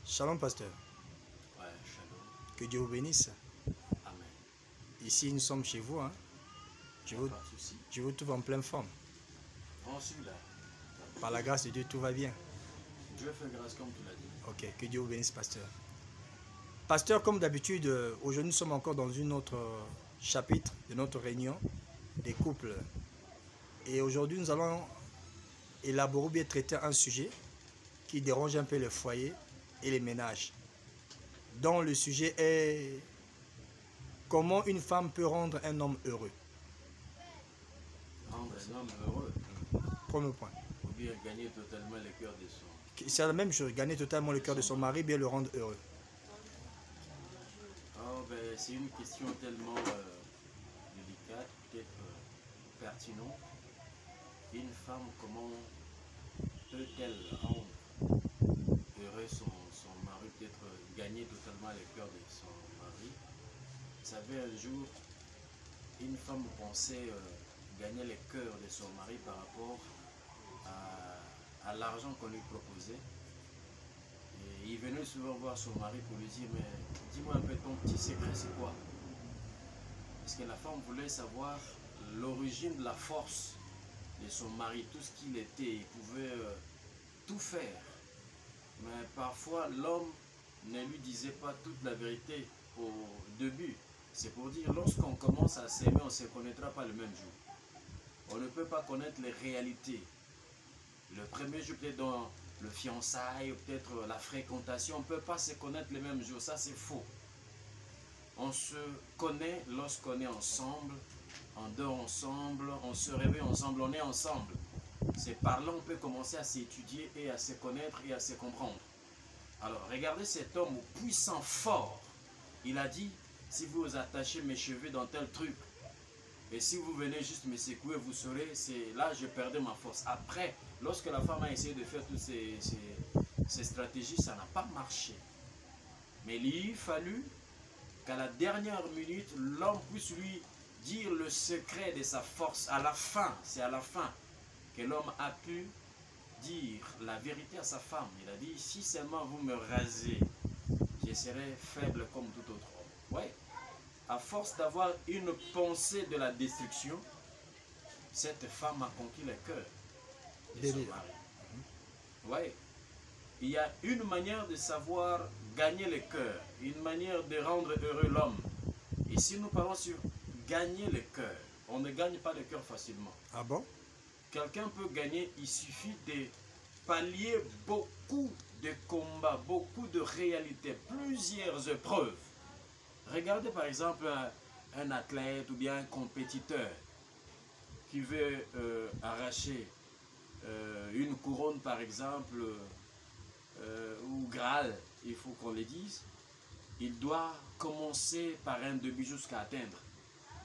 Shalom, pasteur. Ouais, shalom. Que Dieu vous bénisse. Amen. Ici, nous sommes chez vous. Je vous Pas de souci. trouve en pleine forme. On suit là. Par la grâce de Dieu, tout va bien. Dieu fait grâce comme tu l'as dit. Ok, que Dieu vous bénisse, pasteur. Pasteur, comme d'habitude, aujourd'hui, nous sommes encore dans une autre chapitre de notre réunion des couples. Et aujourd'hui, nous allons élaborer ou bien traiter un sujet qui dérange un peu les foyers et les ménages. Dont le sujet est comment une femme peut rendre un homme heureux. Rendre un homme heureux Premier point. ou bien gagner totalement le cœur de son. C'est la même chose, gagner totalement le cœur de son mari, bien le rendre heureux. Oh, ben, c'est une question tellement délicate, peut-être pertinente. Une femme, comment peut-elle rendre heureux son mari, peut-être gagner totalement le cœur de son mari? Vous savez, un jour, une femme pensait gagner le cœur de son mari par rapport à l'argent qu'on lui proposait. Et il venait souvent voir son mari pour lui dire, mais dis-moi un peu ton petit secret, c'est quoi? Parce que la femme voulait savoir l'origine de la force de son mari, tout ce qu'il était, il pouvait tout faire. Mais parfois, l'homme ne lui disait pas toute la vérité au début. C'est pour dire, lorsqu'on commence à s'aimer, on ne se connaîtra pas le même jour. On ne peut pas connaître les réalités. Le premier jour, peut-être dans le fiançailles, peut-être la fréquentation, on ne peut pas se connaître le même jour. Ça, c'est faux. On se connaît lorsqu'on est ensemble, on dort ensemble, on se réveille ensemble, on est ensemble. C'est par là qu'on peut commencer à s'étudier et à se connaître et à se comprendre. Alors, regardez cet homme puissant, fort. Il a dit, si vous attachez mes cheveux dans tel truc, et si vous venez juste me secouer, vous saurez, c'est là je perdais ma force. Après, lorsque la femme a essayé de faire toutes ces stratégies, ça n'a pas marché. Mais il lui fallu qu'à la dernière minute, l'homme puisse lui dire le secret de sa force. À la fin, c'est à la fin que l'homme a pu dire la vérité à sa femme. Il a dit, si seulement vous me rasez, je serai faible comme tout autre homme. Ouais. À force d'avoir une pensée de la destruction, cette femme a conquis le cœur de son mari. Oui. Il y a une manière de savoir gagner le cœur, une manière de rendre heureux l'homme. Et si nous parlons sur gagner le cœur, on ne gagne pas le cœur facilement. Ah bon? Quelqu'un peut gagner, il suffit de pallier beaucoup de combats, beaucoup de réalités, plusieurs épreuves. Regardez par exemple un athlète ou bien un compétiteur qui veut arracher une couronne par exemple, ou Graal, il faut qu'on le dise. Il doit commencer par un début jusqu'à atteindre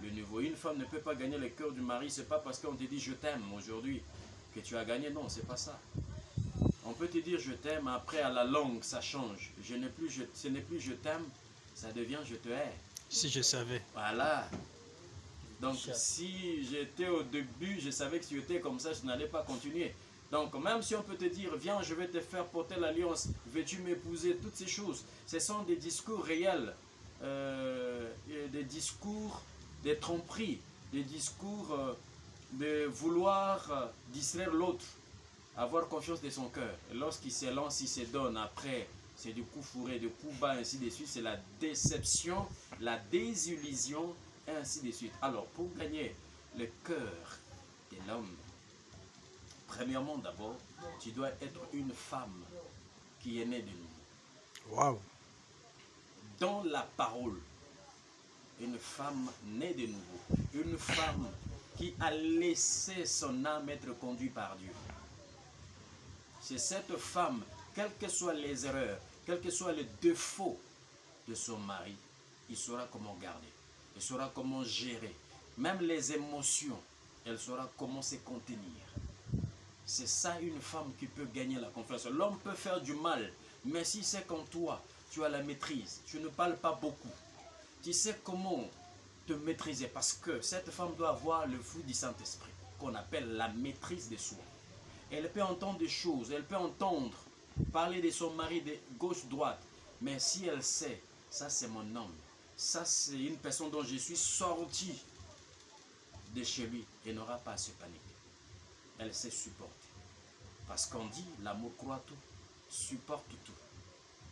le niveau. Une femme ne peut pas gagner le cœur du mari, c'est pas parce qu'on te dit je t'aime aujourd'hui que tu as gagné, non, c'est pas ça. On peut te dire je t'aime, après à la longue ça change. Ce n'est plus je t'aime, ça devient je te hais. Si je savais. Voilà. Donc si j'étais au début, je savais que si j'étais comme ça, je n'allais pas continuer. Donc même si on peut te dire, viens, je vais te faire porter l'alliance, veux-tu m'épouser, toutes ces choses, ce sont des discours réels, des discours de tromperie, des discours de vouloir distraire l'autre, avoir confiance de son cœur. Lorsqu'il se lance, il se donne après. C'est du coup fourré, du coup bas, ainsi de suite. C'est la déception, la désillusion, et ainsi de suite. Alors, pour gagner le cœur de l'homme, premièrement d'abord, tu dois être une femme qui est née de nouveau. Waouh! Dans la parole, une femme née de nouveau. Une femme qui a laissé son âme être conduite par Dieu. C'est cette femme, quelles que soient les erreurs, quels que soient les défauts de son mari, il saura comment garder, il saura comment gérer. Même les émotions, elle saura comment se contenir. C'est ça une femme qui peut gagner la confiance. L'homme peut faire du mal, mais si c'est comme toi, tu as la maîtrise, tu ne parles pas beaucoup, tu sais comment te maîtriser, parce que cette femme doit avoir le fruit du Saint-Esprit, qu'on appelle la maîtrise de soi. Elle peut entendre des choses, elle peut entendre parler de son mari de gauche-droite. Mais si elle sait, ça c'est mon homme, ça c'est une personne dont je suis sorti de chez lui, elle n'aura pas à se paniquer. Elle sait supporter. Parce qu'on dit, l'amour croit tout, supporte tout.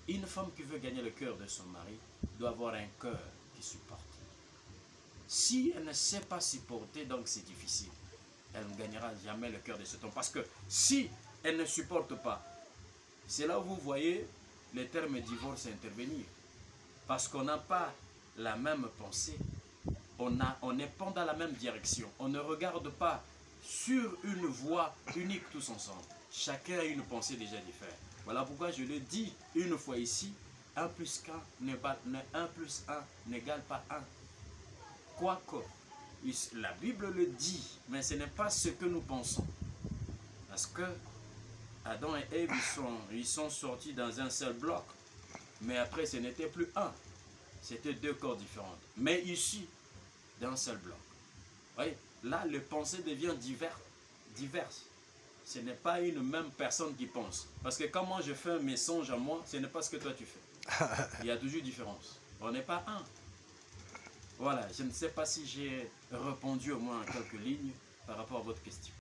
Une femme qui veut gagner le cœur de son mari doit avoir un cœur qui supporte. Si elle ne sait pas supporter, donc c'est difficile. Elle ne gagnera jamais le cœur de cet homme. Parce que si elle ne supporte pas, c'est là où vous voyez le terme divorce intervenir. Parce qu'on n'a pas la même pensée. On n'est pas dans la même direction. On ne regarde pas sur une voie unique tous ensemble. Chacun a une pensée déjà différente. Voilà pourquoi je le dis une fois ici, 1 plus 1 n'égale pas 1. Quoique, la Bible le dit, mais ce n'est pas ce que nous pensons. Parce que Adam et Ève, ils sont sortis dans un seul bloc. Mais après, ce n'était plus un. C'était 2 corps différents. Mais ici, d'un seul bloc. Vous voyez, là, les pensées deviennent diverses. Ce n'est pas une même personne qui pense. Parce que quand moi je fais mes songes à moi, ce n'est pas ce que toi tu fais. Il y a toujours différence. On n'est pas un. Voilà, je ne sais pas si j'ai répondu au moins à quelques lignes par rapport à votre question.